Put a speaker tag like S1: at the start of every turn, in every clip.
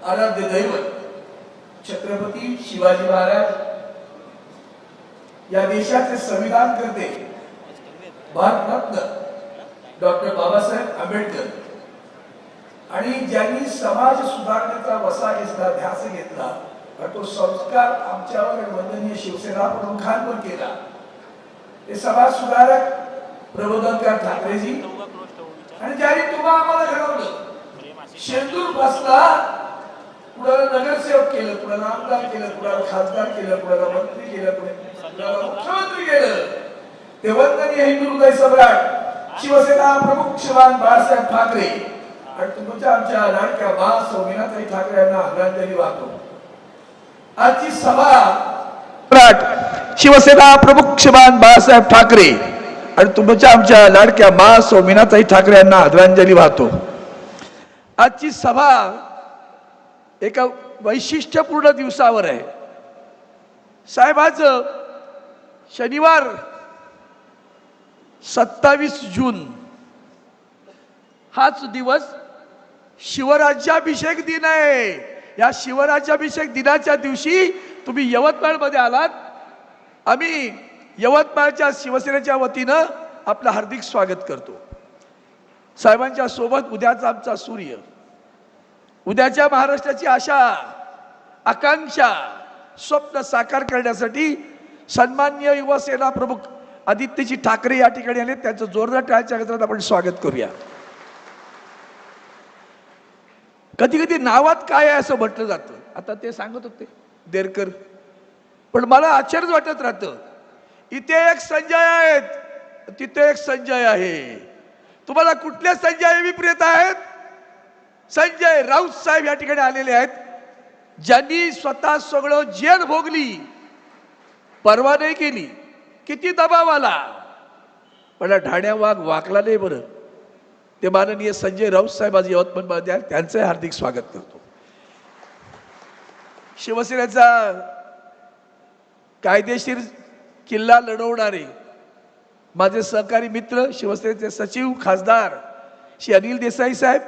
S1: आराध्य दैवत छत्रपती शिवाजी महाराज या देशाचे संविधान करते भारतरत्न डॉक्टर बाबासाहेब आंबेडकर आणि ज्यांनी समाज सुधारणेचा वसा घेतला, ध्यास घेतला आणि तो संस्कार आमच्यावर वंदनीय शिवसेना प्रमुखांवर केला, ते समाज सुधारक प्रबोधनकार ठाकरेजी आणि ज्यांनी तुम्हा आम्हाला घडवलं. शेंदूर बसला, कुणाला नगरसेवक केलं, कुणाला आमदार केलं, कुणाला खासदार केलं, कुणाला मंत्री केलं, कुणाला मुख्यमंत्री केलं. ते वंदनीय हिंदू हृदय सम्राट शिवसेना प्रमुख श्रीमान बाळासाहेब ठाकरे आणि तुमच्या आमच्या लाडक्या बा सौमिनाताई ठाकरे यांना आदरांजली वाहतो. आजची सभा शिवसेना प्रमुख श्रीमान बाळासाहेब ठाकरे आणि तुमच्या आमच्या लाडक्या बा सौमिनाताई ठाकरे यांना आदरांजली वाहतो. आजची सभा एका वैशिष्ट्यपूर्ण दिवसावर आहे. साहेब, आज शनिवार 27 जून हाच दिवस शिवराज्याभिषेक दिन आहे. या शिवराज्याभिषेक दिनाच्या दिवशी तुम्ही यवतमाळ मध्ये आलात. आम्ही यवतमाळच्या शिवसेनेच्या वतीनं आपलं हार्दिक स्वागत करतो. साहेबांच्या सोबत उद्याचा आमचा सूर्य, उद्याच्या महाराष्ट्राची आशा, आकांक्षा, स्वप्न साकार करण्यासाठी सन्माननीय युवासेना प्रमुख आदित्यजी ठाकरे या ठिकाणी आले. त्यांचं जोरदार टाळ्यांच्या गजरात आपण स्वागत करूया. कधी कधी नावात काय आहे असं म्हटलं जातं. आता ते सांगत होते देरकर, पण मला आश्चर्य वाटत राहतं. इथे एक संजय आहेत, तिथे एक संजय आहे. तुम्हाला कुठले संजय अभिप्रेत आहेत? संजय राऊत साहेब या ठिकाणी आलेले आहेत, ज्यांनी स्वतः सगळं जेल भोगली, परवा नाही केली. किती दबाव आला, पण ढाण्या वाघ वाकला नाही. बरं, ते माननीय संजय राऊत साहेब आज यवतमाळमध्ये आहेत, त्यांचे हार्दिक स्वागत करतो. शिवसेनेचा कायदेशीर किल्ला लढवणारे माझे सहकारी मित्र शिवसेनेचे सचिव खासदार श्री अनिल देसाई साहेब,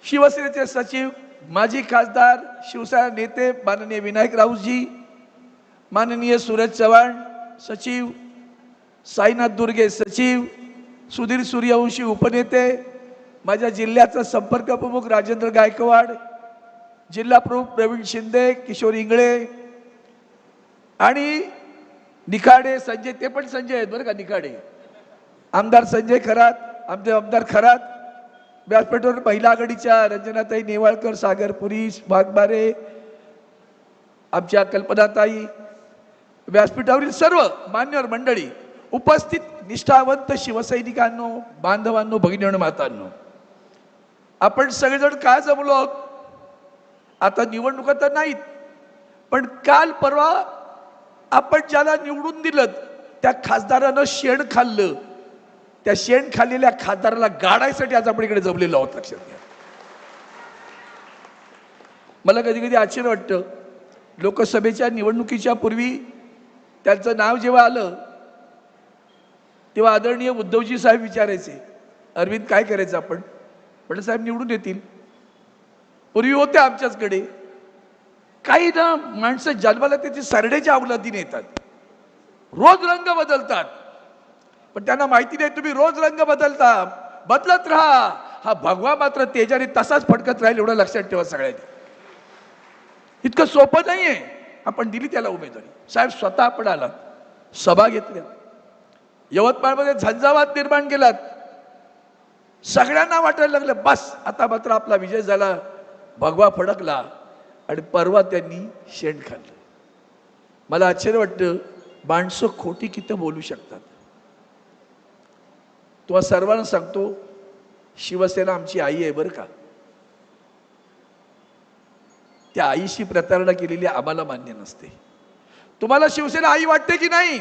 S1: शिवसेनेचे सचिव माजी खासदार शिवसेना नेते माननीय विनायक राऊतजी, माननीय सूरज चव्हाण सचिव, साईनाथ दुर्गे सचिव, सुधीर सूर्यवंशी उपनेते, माझ्या जिल्ह्याचा संपर्क प्रमुख राजेंद्र गायकवाड, जिल्हा प्रमुख प्रवीण शिंदे, किशोर इंगळे आणि निखाडे संजय, ते पण संजय आहेत बरं का, निखाडे, आमदार संजय खरात, आमचे आमदार खरात, व्यासपीठावर महिला आघाडीच्या रंजनाताई नेवाळकर, सागरपुरी, वाघमारे, आमच्या कल्पनाताई, व्यासपीठावरील सर्व मान्यवर मंडळी, उपस्थित निष्ठावंत शिवसैनिकांनो, बांधवांनो, भगिनींनो, मातांनो, आपण सगळेजण काय जमलो आहोत? आता निवडणुका तर नाहीत, पण काल परवा आपण ज्याला निवडून दिलं त्या खासदारानं शेण खाल्लं. त्या शेण खाल्लेल्या खासदाराला गाडायसाठी आज आपण इकडे जमलेलो आहोत. लक्षात घ्या. मला कधी कधी आश्चर्य वाटतं, लोकसभेच्या निवडणुकीच्या पूर्वी त्यांचं नाव जेव्हा आलं तेव्हा आदरणीय उद्धवजी साहेब विचारायचे, अरविंद काय करायचं आपण? पण साहेब निवडून येतील. पूर्वी होते आमच्याचकडे काही ना माणसं जन्माला त्याची सरडेच्या अवलादीने येतात, रोज रंग बदलतात, पण त्यांना माहिती नाही तुम्ही रोज रंग बदलता, बदलत राहा. हा भगवा मात्र तेजाने तसाच फडकत राहील, एवढं लक्षात ठेवा सगळ्यांनी. इतकं सोपं नाहीये. आपण दिली त्याला उमेदवारी. साहेब स्वतः आपण आलात, सभा घेतल्या, यवतमाळमध्ये झंझावात निर्माण केलात, सगळ्यांना वाटायला लागलं बस आता मात्र आपला विजय झाला, भगवा फडकला, आणि परवा त्यांनी शेण खाल्लं. मला आश्चर्य वाटतं, माणसं खोटी किती बोलू शकतात. तुम्हाला सर्वांना सांगतो, शिवसेना आमची आई आहे बरं का. त्या आईशी प्रतारणा केलेली आम्हाला मान्य नसते. तुम्हाला शिवसेना आई वाटते की नाही?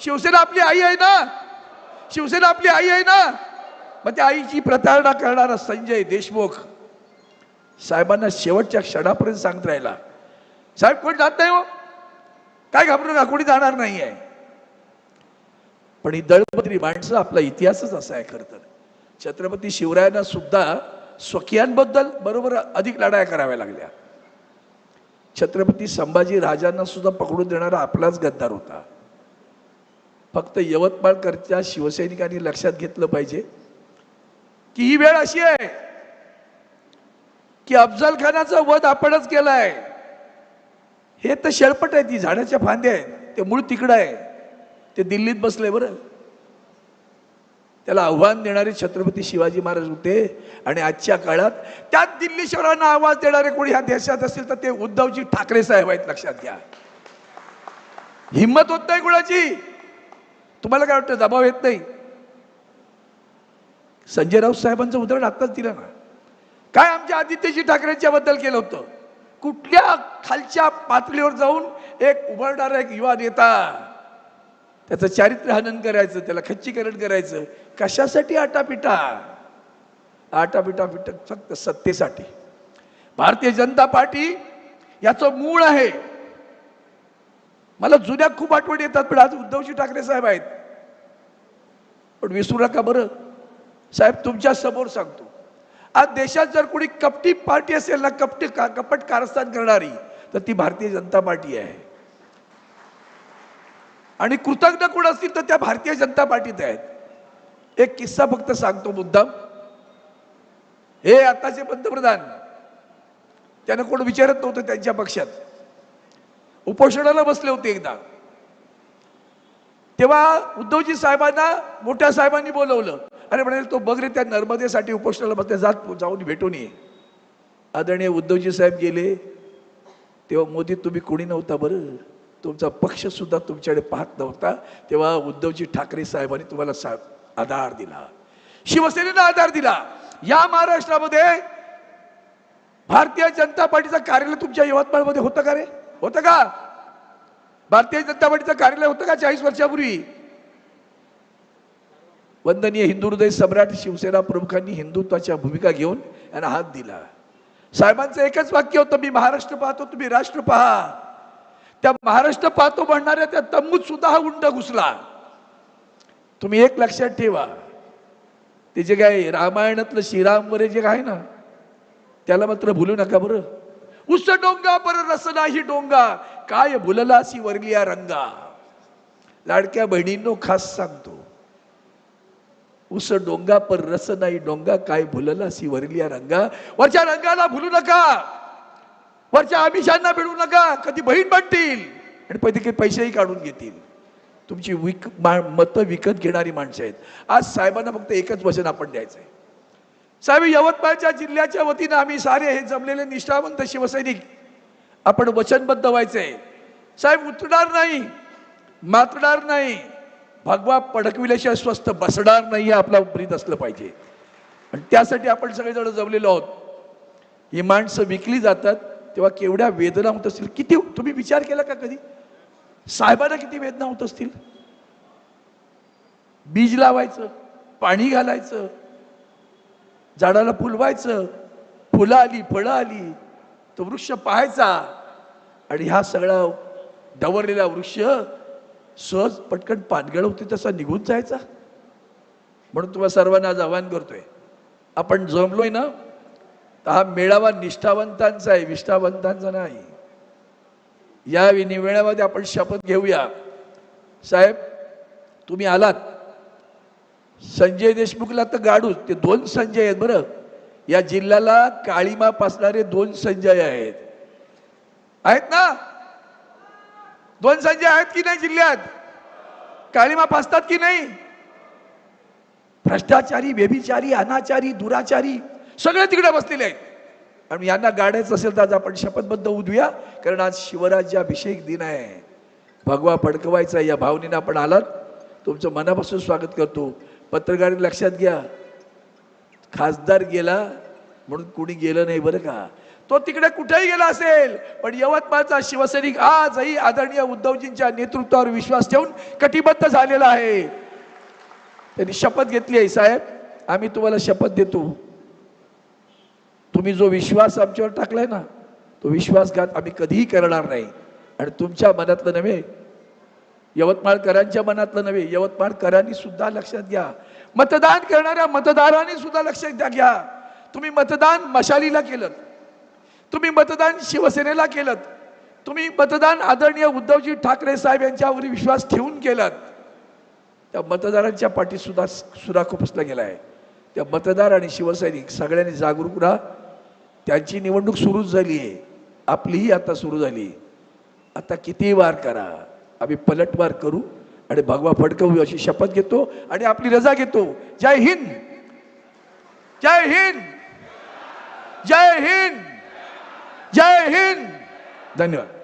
S1: शिवसेना आपली आई आहे ना, शिवसेना आपली आई आहे ना. मग त्या आईची प्रतारणा करणारा संजय देशमुख साहेबांना शेवटच्या क्षणापर्यंत सांगत राहिला, साहेब कोण जात नाही हो, काय घाबरू नका, कोणी जाणार नाही आहे. पण ही दळपत्री माणसं, आपला इतिहासच असा आहे. खरं तर छत्रपती शिवरायांना सुद्धा स्वकीयांबद्दल बरोबर अधिक लढाया कराव्या लागल्या. छत्रपती संभाजी राजांना सुद्धा पकडून देणारा आपलाच गद्दार होता. फक्त यवतमाळकरच्या शिवसैनिकांनी लक्षात घेतलं पाहिजे की ही वेळ अशी आहे की अफजल खानाचा वध आपणच केलाय. हे तर शेळपट आहे, ती झाडाच्या फांद्या आहेत, ते मूळ तिकडं आहे, ते दिल्लीत बसले. बरं, त्याला आव्हान देणारे छत्रपती शिवाजी महाराज होते. आणि आजच्या काळात त्यात दिल्ली शहरांना आवाज देणारे कोणी ह्या देशात असतील तर ते उद्धवजी ठाकरे साहेब आहेत. लक्षात घ्या. हिम्मत होत नाही कुणाची. तुम्हाला काय वाटतं दबाव येत नाही? संजय राऊत साहेबांचं उदाहरण आत्ताच दिलं ना. काय आमच्या आदित्यजी ठाकरेंच्या बद्दल केलं होतं? कुठल्या खालच्या पातळीवर जाऊन एक उभारणारा एक युवा नेता, त्याचं चारित्र्य हनन करायचं, त्याला खच्चीकरण करायचं. कशासाठी? आटापिटा फक्त सत्तेसाठी. भारतीय जनता पार्टी याचं मूळ आहे. मला जुन्या खूप आठवणी येतात, पण आज उद्धवजी ठाकरे साहेब आहेत. पण विसरू नका बरं साहेब, तुमच्या समोर सांगतो, आज देशात जर कोणी कपटी पार्टी असेल ना, कपट कारस्थान करणारी, तर ती भारतीय जनता पार्टी आहे. आणि कृतज्ञ कोण असतील तर त्या भारतीय जनता पार्टीत आहेत. एक किस्सा फक्त सांगतो मुद्दाम. हे आताचे पंतप्रधान, त्यांना कोण विचारत नव्हतं त्यांच्या पक्षात, उपोषणाला बसले होते एकदा. तेव्हा उद्धवजी साहेबांना मोठ्या साहेबांनी बोलवलं. अरे म्हणाले, तो बघ रे, त्या नर्मदेसाठी उपोषणाला बसले, जाऊन भेटून ये. आदरणीय उद्धवजी साहेब गेले. तेव्हा मोदी तुम्ही कोणी नव्हता बरं, तुमचा पक्ष सुद्धा तुमच्याकडे पाहत नव्हता. तेव्हा उद्धवजी ठाकरे साहेबांनी तुम्हाला आधार दिला, शिवसेनेला आधार दिला. या महाराष्ट्रामध्ये भारतीय जनता पार्टीचं कार्यालय तुमच्या यवतमाळमध्ये होतं का रे? होतं का? भारतीय जनता पार्टीचं कार्यालय होतं का 40 वर्षापूर्वी? वंदनीय हिंदू हृदय सम्राट शिवसेना प्रमुखांनी हिंदुत्वाच्या भूमिका घेऊन यांना हात दिला. साहेबांचं एकच वाक्य होतं, मी महाराष्ट्र पाहतो, तुम्ही राष्ट्र पहा. त्या महाराष्ट्र पाहतो म्हणणाऱ्या त्या तंबूत सुद्धा हा उंड घुसला. तुम्ही एक लक्षात ठेवा, ते जे काय रामायणातलं श्रीराम वरे जे आहे ना, त्याला मात्र भुलू नका बरं. उस डोंगा पर रस नाही डोंगा, काय भुललासी वरलिया रंगा. लाडक्या बहिणींनो खास सांगतो, उस डोंगा पर रस नाही डोंगा, काय भुललासी वरलिया रंगा. वरच्या रंगाला भुलू नका, वरच्या आमिषांना भिडू नका. कधी बहीण बनतील आणि काही पैसेही काढून घेतील. तुमची मतं विकत घेणारी माणसं आहेत. आज साहेबांना फक्त एकच वचन आपण द्यायचंय. साहेब, यवतमाळच्या जिल्ह्याच्या वतीनं आम्ही सारे हे जमलेले निष्ठावंत शिवसैनिक आपण वचनबद्ध व्हायचंय. साहेब, उतरणार नाही, मातणार नाही, भगवा पडकविल्याशिवाय स्वस्थ बसणार नाही, हे आपला ब्रीद असलं पाहिजे. आणि त्यासाठी आपण सगळेजण जमलेलो आहोत. ही माणसं विकली जातात तेव्हा केवढ्या वेदना होत असतील. किती तुम्ही विचार केला का कधी? साहेबांना किती वेदना होत असतील. बीज लावायचं, पाणी घालायचं, झाडाला फुलवायचं, फुलं आली, फळं आली, तो वृक्ष पाहायचा, आणि हा सगळा डवरलेला वृक्ष सहज पटकन पानगळ होते तसा निघून जायचा. म्हणून तुम्हाला सर्वांना आज आवाहन करतोय, आपण जमलोय ना, तर हा मेळावा निष्ठावंतांचा आहे, विष्ठावंतांचा नाही. या मेळाव्यामध्ये आपण शपथ घेऊया. साहेब, तुम्ही आलात, संजय देशमुखला तर गाडूच, ते 2 संजय आहेत बरं. या जिल्ह्याला काळीमा पासणारे 2 संजय आहेत ना? 2 संजय आहेत की नाही जिल्ह्यात? काळीमा पासतात की नाही? भ्रष्टाचारी, व्यभिचारी, अनाचारी, दुराचारी सगळे तिकडे बसलेले आहेत. आणि यांना गाडायचं असेल तर आज आपण शपथबद्ध उद्या, कारण आज शिवराज्याभिषेक दिन आहे. भगवा फडकवायचा या भावनेने आपण आलात, तुमचं मनापासून स्वागत करतो. पत्रकार लक्षात घ्या, खासदार गेला म्हणून कोणी गेलं नाही बरं का. तो तिकडे कुठेही गेला असेल, पण यवतमाळचा शिवसैनिक आजही आदरणीय उद्धवजींच्या नेतृत्वावर विश्वास ठेवून कटिबद्ध झालेला आहे. त्यांनी शपथ घेतली आहे. साहेब, आम्ही तुम्हाला शपथ देतो, तुम्ही जो विश्वास आमच्यावर टाकलाय ना, तो विश्वासघात आम्ही कधीही करणार नाही. आणि तुमच्या मनातलं नव्हे, यवतमाळकरांच्या मनातलं नव्हे, यवतमाळकरांनी सुद्धा लक्षात घ्या, मतदान करणाऱ्या मतदारांनी सुद्धा लक्षात घ्या. तुम्ही मतदान मशालीला केलं, तुम्ही मतदान शिवसेनेला केलं, तुम्ही मतदान आदरणीय उद्धवजी ठाकरे साहेब यांच्यावर विश्वास ठेवून केलं. त्या मतदारांच्या पाठी सुद्धा सुरा खुपसला गेला आहे. त्या मतदार आणि शिवसैनिक सगळ्यांनी जागरूक राहा. त्यांची निवडणूक सुरूच झाली आहे, आपलीही आता सुरू झाली. आता किती वार करा, आम्ही पलटवार करू आणि भगवा फडकवू अशी शपथ घेतो आणि आपली रजा घेतो. जय हिंद, जय हिंद, जय हिंद, जय हिंद. धन्यवाद.